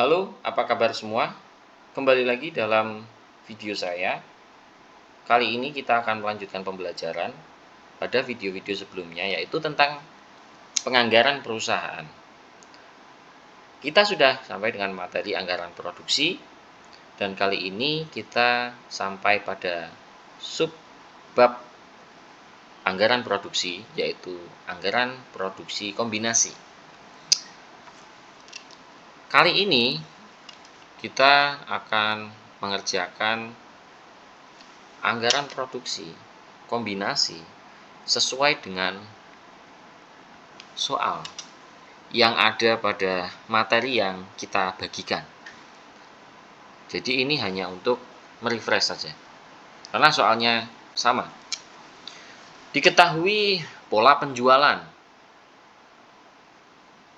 Halo, apa kabar semua? Kembali lagi dalam video saya. Kali ini kita akan melanjutkan pembelajaran pada video-video sebelumnya, yaitu tentang penganggaran perusahaan. Kita sudah sampai dengan materi anggaran produksi, dan kali ini kita sampai pada subbab anggaran produksi, yaitu anggaran produksi kombinasi. Kali ini kita akan mengerjakan anggaran produksi kombinasi sesuai dengan soal yang ada pada materi yang kita bagikan. Jadi ini hanya untuk merefresh saja, karena soalnya sama. Diketahui pola penjualan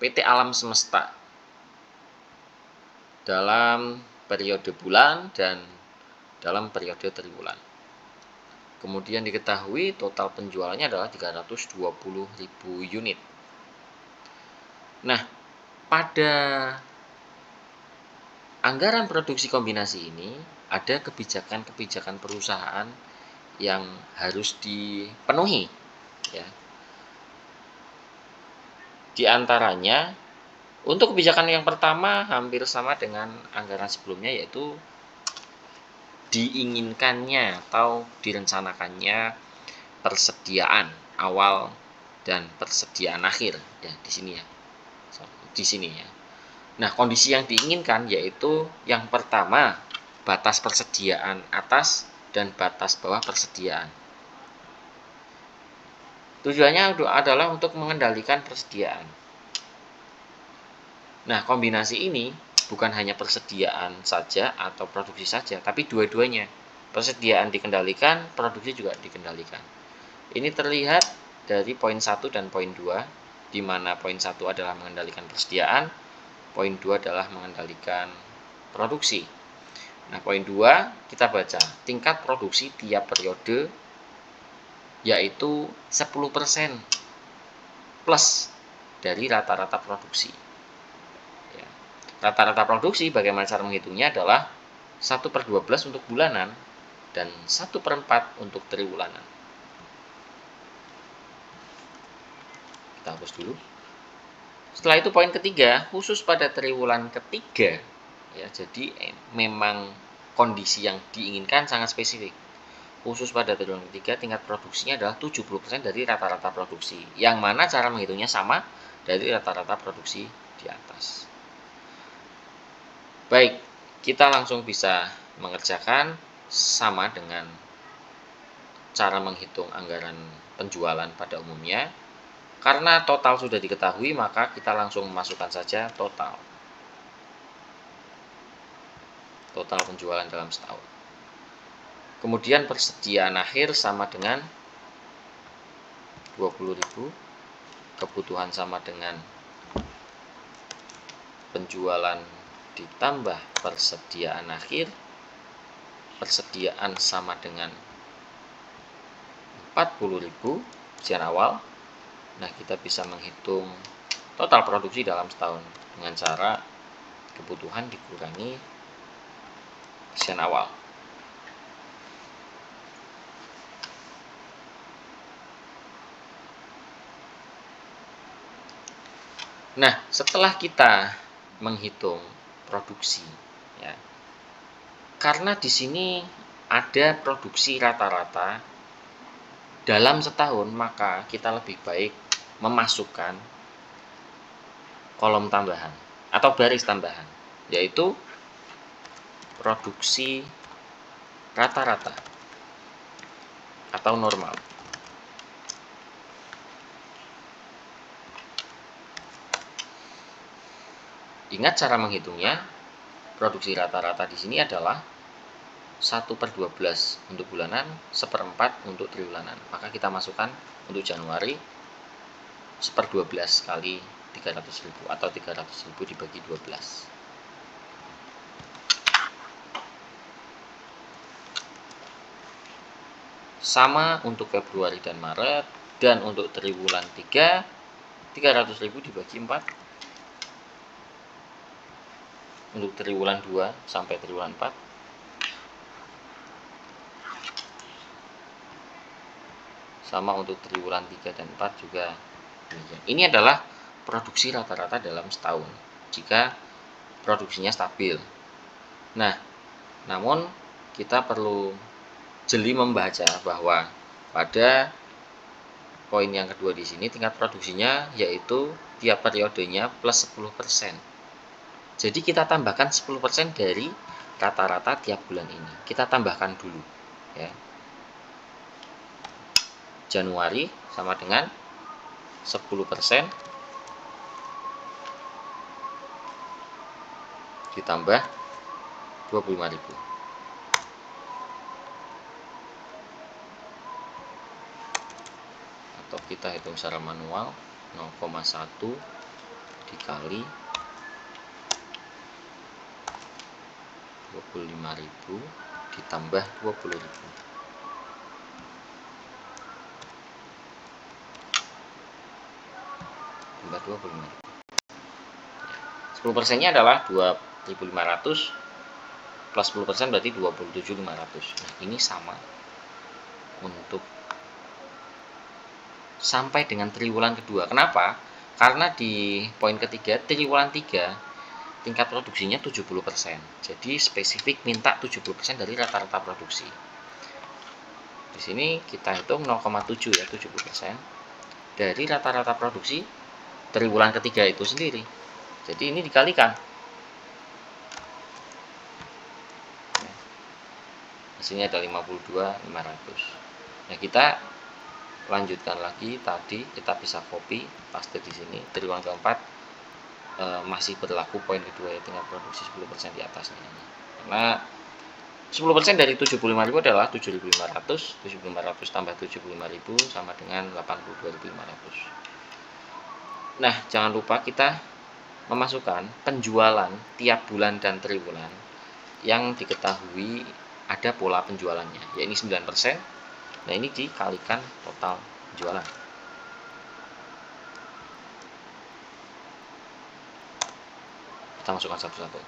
PT Alam Semesta dalam periode bulan dan dalam periode triwulan. Kemudian diketahui total penjualannya adalah 320.000 unit. Nah, pada anggaran produksi kombinasi ini ada kebijakan-kebijakan perusahaan yang harus dipenuhi, ya. Di antaranya, untuk kebijakan yang pertama hampir sama dengan anggaran sebelumnya, yaitu diinginkannya atau direncanakannya persediaan awal dan persediaan akhir, ya, di sini ya. Di sini ya. Nah, kondisi yang diinginkan yaitu yang pertama, batas persediaan atas dan batas bawah persediaan. Tujuannya adalah untuk mengendalikan persediaan. Nah, kombinasi ini bukan hanya persediaan saja atau produksi saja, tapi dua-duanya. Persediaan dikendalikan, produksi juga dikendalikan. Ini terlihat dari poin 1 dan poin 2, di mana poin 1 adalah mengendalikan persediaan, poin 2 adalah mengendalikan produksi. Nah, poin 2 kita baca, tingkat produksi tiap periode yaitu 10% plus dari rata-rata produksi. Ya. Rata-rata produksi bagaimana cara menghitungnya adalah 1/12 untuk bulanan dan 1/4 untuk triwulanan. Kita hapus dulu. Setelah itu poin ketiga, khusus pada triwulan ketiga, ya, jadi memang kondisi yang diinginkan sangat spesifik. Khusus pada triwulan ketiga, tingkat produksinya adalah 70% dari rata-rata produksi, yang mana cara menghitungnya sama dari rata-rata produksi di atas. Baik, kita langsung bisa mengerjakan sama dengan cara menghitung anggaran penjualan pada umumnya. Karena total sudah diketahui, maka kita langsung memasukkan saja total penjualan dalam setahun. Kemudian persediaan akhir sama dengan 20.000, kebutuhan sama dengan penjualan ditambah persediaan akhir, persediaan sama dengan 40.000 persediaan awal. Nah, kita bisa menghitung total produksi dalam setahun dengan cara kebutuhan dikurangi persediaan awal. Nah, setelah kita menghitung produksi, ya, karena di sini ada produksi rata-rata dalam setahun, maka kita lebih baik memasukkan kolom tambahan atau baris tambahan, yaitu produksi rata-rata atau normal. Ingat cara menghitungnya, produksi rata-rata di sini adalah 1/12 untuk bulanan, 1/4 untuk triwulanan. Maka kita masukkan untuk Januari 1/12 kali 300.000 atau 300.000 dibagi 12. Sama untuk Februari dan Maret, dan untuk triwulan 3, 300.000 dibagi 4. untuk triwulan 2 sampai triwulan 4. Sama untuk triwulan 3 dan 4 juga demikian. Ini adalah produksi rata-rata dalam setahun jika produksinya stabil. Nah, namun kita perlu jeli membaca bahwa pada poin yang kedua di sini tingkat produksinya yaitu tiap periodenya plus 10%. Jadi kita tambahkan 10% dari rata-rata tiap bulan ini. Kita tambahkan dulu ya. Januari sama dengan 10% ditambah 25.000. Atau kita hitung secara manual 0,1 dikali 25.000 ditambah 20.000. Tambah 25.000. 10%-nya adalah 2.500 plus 10% berarti 27.500. Nah, ini sama untuk sampai dengan triwulan kedua. Kenapa? Karena di poin ketiga, triwulan 3 tingkat produksinya 70%. Jadi spesifik minta 70% dari rata-rata produksi. Di sini kita hitung 0,7 ya, 70% dari rata-rata produksi triwulan ketiga itu sendiri. Jadi ini dikalikan. Hasilnya ada 52.500. Nah, kita lanjutkan lagi tadi, kita bisa copy paste di sini. Triwulan keempat masih berlaku poin kedua ya, tingkat produksi 10% di atasnya ini. Karena 10% dari 75.000 adalah 7.500, 7.500 tambah 75.000 sama dengan 82.500. Nah, jangan lupa kita memasukkan penjualan tiap bulan dan triwulan yang diketahui ada pola penjualannya, yaitu 9%. Nah, ini dikalikan total penjualan. Kita masukkan satu-satu.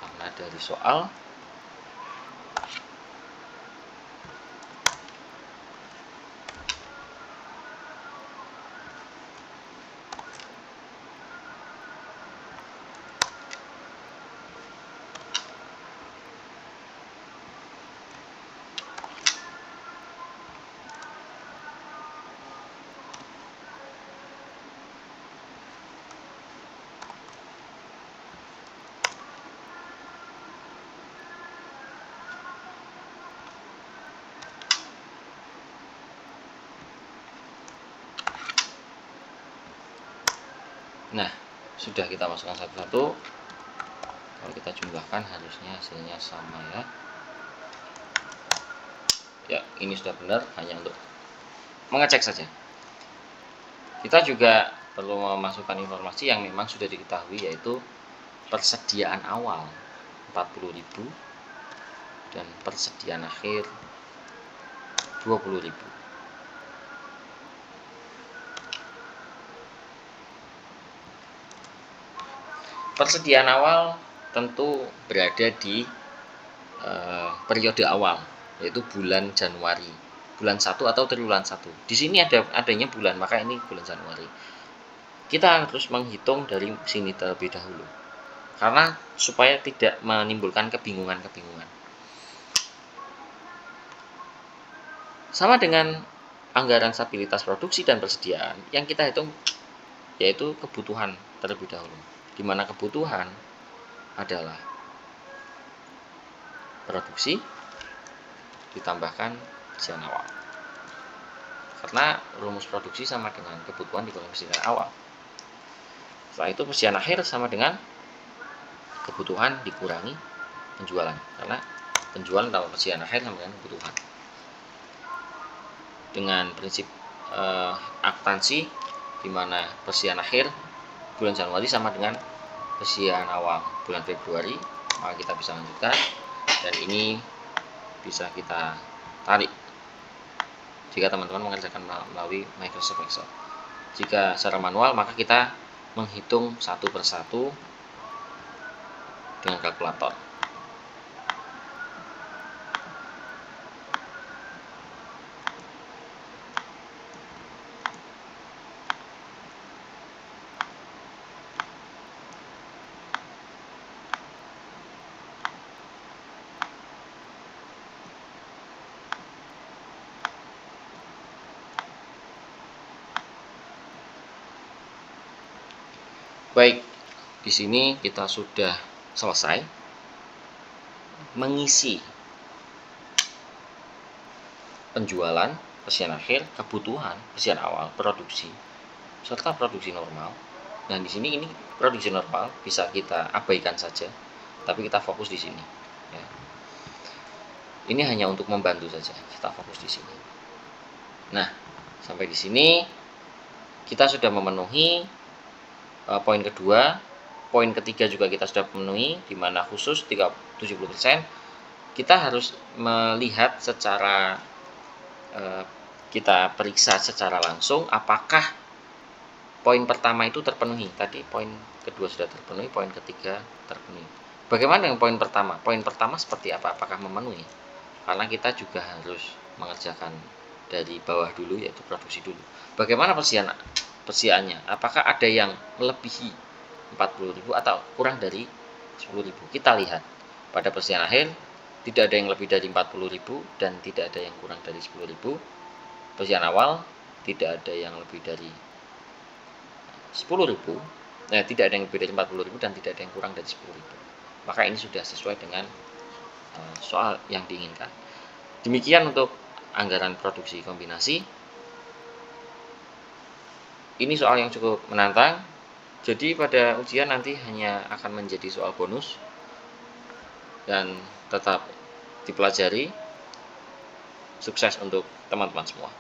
Karena dari soal nah, sudah kita masukkan satu-satu. Kalau kita jumlahkan harusnya hasilnya sama ya. Ya, ini sudah benar, hanya untuk mengecek saja. Kita juga perlu memasukkan informasi yang memang sudah diketahui, yaitu persediaan awal 40.000 dan persediaan akhir 20.000. Persediaan awal tentu berada di periode awal, yaitu bulan Januari, bulan 1 atau triwulan 1. Di sini adanya bulan, maka ini bulan Januari. Kita harus menghitung dari sini terlebih dahulu, karena supaya tidak menimbulkan kebingungan-kebingungan. Sama dengan anggaran stabilitas produksi dan persediaan, yang kita hitung yaitu kebutuhan terlebih dahulu, di mana kebutuhan adalah produksi ditambahkan persediaan awal. Karena rumus produksi sama dengan kebutuhan dikurangi persediaan awal. Setelah itu persediaan akhir sama dengan kebutuhan dikurangi penjualan, karena penjualan tambah persediaan akhir sama dengan kebutuhan. Dengan prinsip akuntansi, di mana persediaan akhir bulan Januari sama dengan persediaan awal bulan Februari, maka kita bisa lanjutkan, dan ini bisa kita tarik jika teman-teman mengerjakan melalui Microsoft Excel. Jika secara manual, maka kita menghitung satu persatu dengan kalkulator. Baik, di sini kita sudah selesai mengisi penjualan, pesian akhir, kebutuhan, pesian awal, produksi, serta produksi normal. Dan di sini ini produksi normal bisa kita abaikan saja, tapi kita fokus di sini. Ya. Ini hanya untuk membantu saja, kita fokus di sini. Nah, sampai di sini kita sudah memenuhi poin kedua. Poin ketiga juga kita sudah memenuhi, di mana khusus 70%. Kita harus melihat secara kita periksa secara langsung apakah poin pertama itu terpenuhi. Tadi poin kedua sudah terpenuhi, poin ketiga terpenuhi. Bagaimana dengan poin pertama? Poin pertama seperti apa? Apakah memenuhi? Karena kita juga harus mengerjakan dari bawah dulu, yaitu produksi dulu. Bagaimana persiaannya? Apakah ada yang melebihi 40.000 atau kurang dari 10.000? Kita lihat pada persiapan akhir tidak ada yang lebih dari 40.000 dan tidak ada yang kurang dari 10.000. Persiapan awal tidak ada yang lebih dari 10.000, tidak ada yang lebih dari 40.000 dan tidak ada yang kurang dari 10.000. Maka ini sudah sesuai dengan soal yang diinginkan. Demikian untuk anggaran produksi kombinasi. Ini soal yang cukup menantang. Jadi pada ujian nanti hanya akan menjadi soal bonus dan tetap dipelajari. Sukses untuk teman-teman semua.